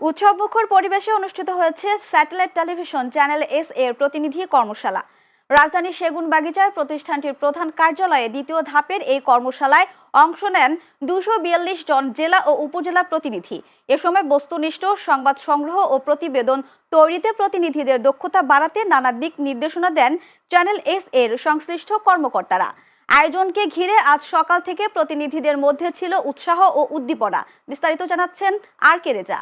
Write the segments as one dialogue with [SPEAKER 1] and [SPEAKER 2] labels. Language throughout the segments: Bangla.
[SPEAKER 1] উৎসবমুখর পরিবেশে অনুষ্ঠিত হয়েছে স্যাটেলাইট টেলিভিশন চ্যানেল এস এর প্রতিনিধি কর্মশালা। রাজধানীর সেগুনবাগিচায় প্রতিষ্ঠানটির প্রধান কার্যালয়ে দ্বিতীয় ধাপের এই কর্মশালায় অংশ নেন 242 জন জেলা ও উপজেলা প্রতিনিধি। এ সময় বস্তুনিষ্ঠ সংবাদ সংগ্রহ ও প্রতিবেদন তৈরিতে প্রতিনিধিদের দক্ষতা বাড়াতে নানা দিক নির্দেশনা দেন চ্যানেল এস এর সংশ্লিষ্ট কর্মকর্তারা। আয়োজনকে ঘিরে আজ সকাল থেকে প্রতিনিধিদের মধ্যে ছিল উৎসাহ ও উদ্দীপনা। বিস্তারিত জানাচ্ছেন আর কে রেজা।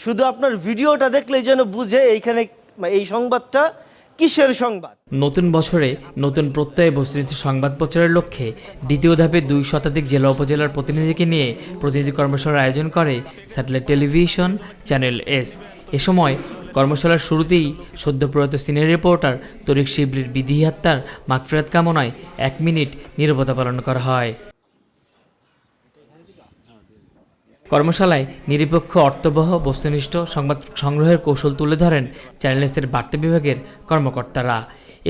[SPEAKER 2] শুধু আপনার ভিডিওটা দেখলেই যেন বুঝে এইখানে এই সংবাদটা কিসের সংবাদ।
[SPEAKER 3] নতুন বছরে নতুন প্রত্যয়ে বস্তুনিষ্ঠ সংবাদ প্রচারের লক্ষ্যে দ্বিতীয় ধাপে 2 শতাধিক জেলা উপজেলার প্রতিনিধিকে নিয়ে প্রতিনিধি কর্মশালার আয়োজন করে স্যাটেলাইট টেলিভিশন চ্যানেল এস। এ সময় কর্মশালার শুরুতেই সদ্য প্রয়াত সিনিয়র রিপোর্টার তরিক শিবলির বিধি হত্যার মাগফিরাত কামনায় 1 মিনিট নীরবতা পালন করা হয়। কর্মশালায় নিরপেক্ষ অর্থবহ বস্তুনিষ্ঠ সংবাদ সংগ্রহের কৌশল তুলে ধরেন চ্যানেল এসের বার্তা বিভাগের কর্মকর্তারা।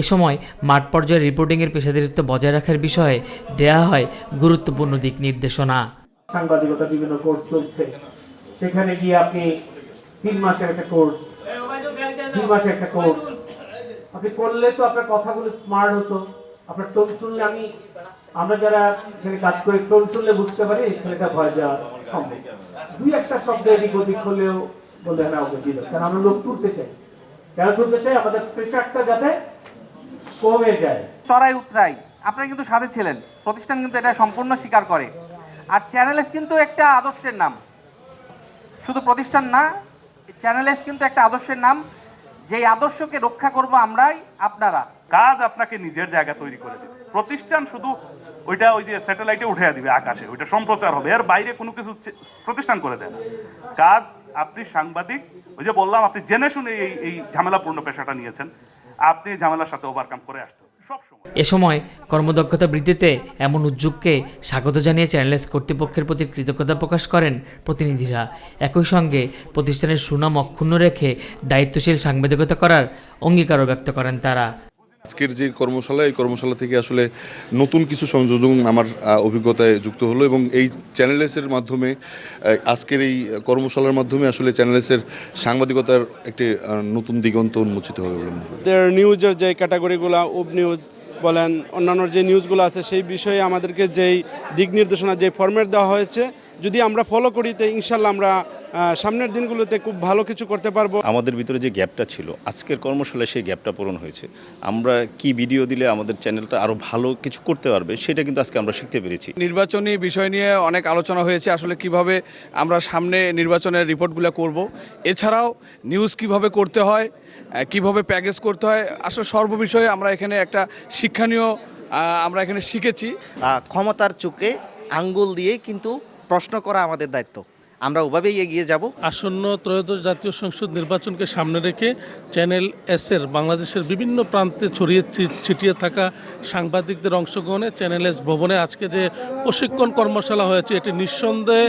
[SPEAKER 3] এ সময় মাঠ পর্যায়ে রিপোর্টিংয়ের পেশাদারিত্ব বজায় রাখার বিষয়ে দেয়া হয় গুরুত্বপূর্ণ দিক নির্দেশনা।
[SPEAKER 4] সাংবাদিকতা বিভিন্ন কোর্স চলছে, সেখানে গিয়ে আপনি 3 মাসের একটা কোর্স, 2 মাসের একটা কোর্স আপনি করলে তো আপনার কথাগুলো স্মার্ট হতো। আপনার টোন শুনলে আমরা যারা এখানে কাজ করি টোন শুনলে বুঝতে পারি এই ছেলেটা ভয় যাওয়া সম্ভব। 2-1টা শব্দ এদিক ওদিক হলেও বলে না ওকে দিল, কারণ আমরা লোক তুলতে চাই। কেন তুলতে চাই? আমাদের প্রেশারটা যাতে কমে যায়।
[SPEAKER 5] চড়াই উতরাই আপনারা কিন্তু সাথে ছিলেন, প্রতিষ্ঠান কিন্তু এটা সম্পূর্ণ স্বীকার করে। আর চ্যানেল এস কিন্তু একটা আদর্শের নাম, শুধু প্রতিষ্ঠান না, চ্যানেল এস কিন্তু একটা আদর্শের নাম, যেই আদর্শকে রক্ষা করব আমরাই, আপনারা।
[SPEAKER 6] কাজ আপনাকে নিজের জায়গা তৈরি করে দেবে, প্রতিষ্ঠান শুধু ওই যে স্যাটেলাইটে উঠে দিবে আকাশে, ওইটা সম্প্রচার হবে, এর বাইরে কোনো কিছু প্রতিষ্ঠান করে দেয় না। কাজ আপনি সাংবাদিক, ওই যে বললাম আপনি জেনে শুনে এই ঝামেলাপূর্ণ পেশাটা নিয়েছেন, আপনি ঝামেলার সাথে ওভারকাম করে আসতে।
[SPEAKER 3] এ সময় কর্মদক্ষতা বৃদ্ধিতে এমন উদ্যোগকে স্বাগত জানিয়ে চ্যানেল এস কর্তৃপক্ষের প্রতি কৃতজ্ঞতা প্রকাশ করেন প্রতিনিধিরা। একই সঙ্গে প্রতিষ্ঠানের সুনাম অক্ষুণ্ণ রেখে দায়িত্বশীল সাংবাদিকতা করার অঙ্গীকারও ব্যক্ত করেন তারা।
[SPEAKER 7] আজকের যে কর্মশালা, এই কর্মশালা থেকে আসলে নতুন কিছু সংযোজন আমার অভিজ্ঞতায় যুক্ত হলো এবং এই চ্যানেল এসের মাধ্যমে, আজকের এই কর্মশালার মাধ্যমে আসলে চ্যানেল এসের সাংবাদিকতার একটি নতুন দিগন্ত উন্মোচিত হবে বলে মনে হয়।
[SPEAKER 8] নিউজের যে ক্যাটাগরিগুলো, ওয়েব নিউজ বলেন, অন্যান্য যে নিউজগুলো আছে সেই বিষয়ে আমাদেরকে যেই দিক নির্দেশনা, যে ফরম্যাট দেওয়া হয়েছে, যদি আমরা ফলো করি তো ইনশাল্লাহ আমরা সামনের দিনগুলোতে খুব ভালো কিছু করতে পারবো।
[SPEAKER 9] আমাদের ভিতরে যে গ্যাপটা ছিল, আজকের কর্মশালায় সেই গ্যাপটা পূরণ হয়েছে। আমরা কি ভিডিও দিলে আমাদের চ্যানেলটা আরও ভালো কিছু করতে পারবে, সেটা কিন্তু আজকে আমরা শিখতে পেরেছি।
[SPEAKER 8] নির্বাচনী বিষয় নিয়ে অনেক আলোচনা হয়েছে, আসলে কিভাবে আমরা সামনে নির্বাচনের রিপোর্টগুলো করব, এছাড়াও নিউজ কিভাবে করতে হয়, কিভাবে প্যাকেজ করতে হয়, আসলে সর্ববিষয়ে আমরা এখানে একটা শিক্ষণীয় আমরা এখানে শিখেছি।
[SPEAKER 2] ক্ষমতার চোখে আঙ্গুল দিয়ে কিন্তু প্রশ্ন করা আমাদের দায়িত্ব, আমরা ওভাবেই এগিয়ে যাব।
[SPEAKER 10] আসন্ন ত্রয়োদশ জাতীয় সংসদ নির্বাচনকে সামনে রেখে চ্যানেল এসের বাংলাদেশের বিভিন্ন প্রান্তে ছড়িয়ে ছিটিয়ে থাকা সাংবাদিকদের অংশগ্রহণে চ্যানেল এস ভবনে আজকে যে প্রশিক্ষণ কর্মশালা হয়েছে, এটি নিঃসন্দেহে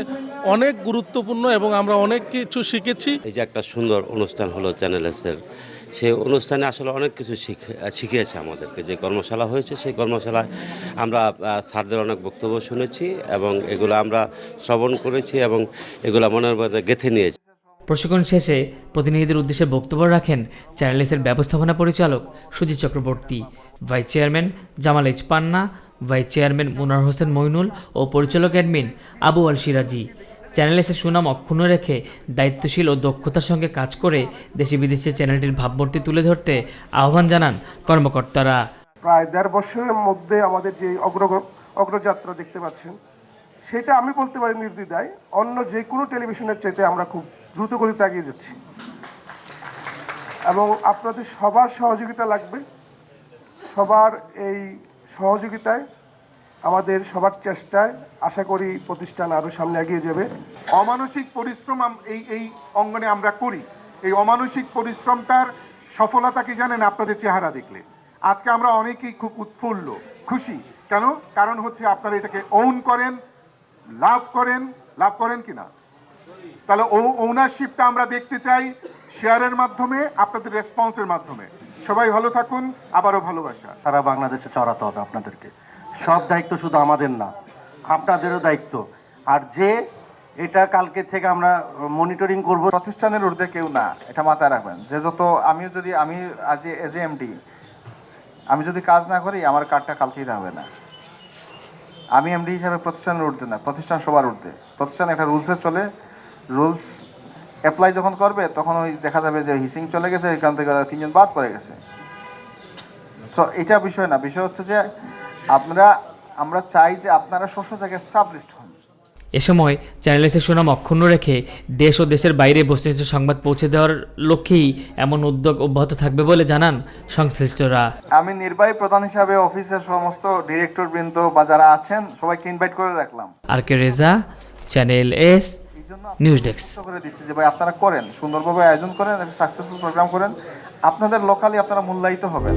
[SPEAKER 10] অনেক গুরুত্বপূর্ণ এবং আমরা অনেক কিছু শিখেছি।
[SPEAKER 11] এই যে একটা সুন্দর অনুষ্ঠান হলো চ্যানেল এসের, সেই অনুষ্ঠানে আসলে অনেক কিছু শিখিয়েছে আমাদেরকে। যে কর্মশালা হয়েছে সেই কর্মশালায় আমরা স্যারদের অনেক বক্তব্য শুনেছি এবং এগুলো আমরা শ্রবণ করেছি এবং এগুলো মনের মধ্যে গেঁথে নিয়েছি।
[SPEAKER 3] প্রশিক্ষণ শেষে প্রতিনিধিদের উদ্দেশ্যে বক্তব্য রাখেন চ্যানেল এসের ব্যবস্থাপনা পরিচালক Sujit Chakraborty, vice chairman Jamal H Panna, vice chairman Munar Hossain Moinul ও পরিচালক অ্যাডমিন আবু আল সিরাজি। চ্যানেল এসের সুনাম অক্ষুণ্ণ রেখে দায়িত্বশীল ও দক্ষতার সঙ্গে কাজ করে দেশে বিদেশে চ্যানেলটির ভাবমূর্তি তুলে ধরতে আহ্বান জানান কর্মকর্তারা।
[SPEAKER 12] প্রায় 1.5 বছরের মধ্যে আমাদের যে অগ্রযাত্রা দেখতে পাচ্ছেন, সেটা আমি বলতে পারি নির্দ্বিধায় অন্য যে কোনো টেলিভিশনের চাইতে আমরা খুব দ্রুত গতিতে এগিয়ে যাচ্ছি এবং আপনাদের সবার সহযোগিতা লাগবে। সবার এই সহযোগিতায়, আমাদের সবার চেষ্টায় আশা করি প্রতিষ্ঠান আরো সামনে এগিয়ে যাবে।
[SPEAKER 13] অমানসিক পরিশ্রম এই অঙ্গনে আমরা করি, এই অমানসিক পরিশ্রমটার সফলতা কি জানেন? আপনাদের চেহারা দেখলে আজকে আমরা অনেকেই খুব উৎফুল্ল, খুশি। কেন? কারণ হচ্ছে আপনারা এটাকে ওন করেন, লাভ করেন কিনা। তাহলে ওনারশিপটা আমরা দেখতে চাই শেয়ারের মাধ্যমে, আপনাদের রেসপন্সের মাধ্যমে। সবাই ভালো থাকুন, আবারও ভালোবাসা।
[SPEAKER 14] সারা বাংলাদেশে ছড়াতে হবে আপনাদেরকে। সব দায়িত্ব শুধু আমাদের না, আপনাদেরও দায়িত্ব। আর যে
[SPEAKER 5] এটা কালকে থেকে আমরা মনিটরিং করব।
[SPEAKER 14] প্রতিষ্ঠানের ঊর্ধ্বে কেউ না, এটা মাথায় রাখবেন। যে যত আমি আজ এজ এমডি আমি যদি কাজ না করি আমার কার্ডটা কালকেই হবে না। আমি এমডি হিসাবে প্রতিষ্ঠানের ঊর্ধ্বে না, প্রতিষ্ঠান সবার ঊর্ধ্বে। প্রতিষ্ঠান একটা রুলসে চলে, রুলস অ্যাপ্লাই যখন করবে তখন ওই দেখা যাবে যে হিসিং চলে গেছে, এখান থেকে 3 জন বাদ পড়ে গেছে। তো এটা বিষয় না, বিষয় হচ্ছে যে আমরা চাই যে আপনারা স্ব জায়গায় এস্টাবলিশড হন।
[SPEAKER 3] এ সময় চ্যানেল এসের সুনাম অক্ষুণ্ণ রেখে দেশ ও দেশের বাইরে বস্তুনিষ্ঠ সংবাদ পৌঁছে দেওয়ার লক্ষ্যেই এমন উদ্যোগ অব্যাহত থাকবে বলে জানান সংশ্লিষ্টরা।
[SPEAKER 14] আমি নির্বাহী প্রধান হিসাবে অফিসের সমস্ত ডিরেক্টর বৃন্দ বা যারা আছেন সবাইকে ইনভাইট করে রাখলাম।
[SPEAKER 3] R K Reza, channel S, news desk.
[SPEAKER 14] করে দিচ্ছি যে ভাই আপনারা করেন, সুন্দরভাবে আয়োজন করেন, একটা সাকসেসফুল প্রোগ্রাম করেন, আপনাদের লোকালি আপনারা মূল্যায়িত হবেন।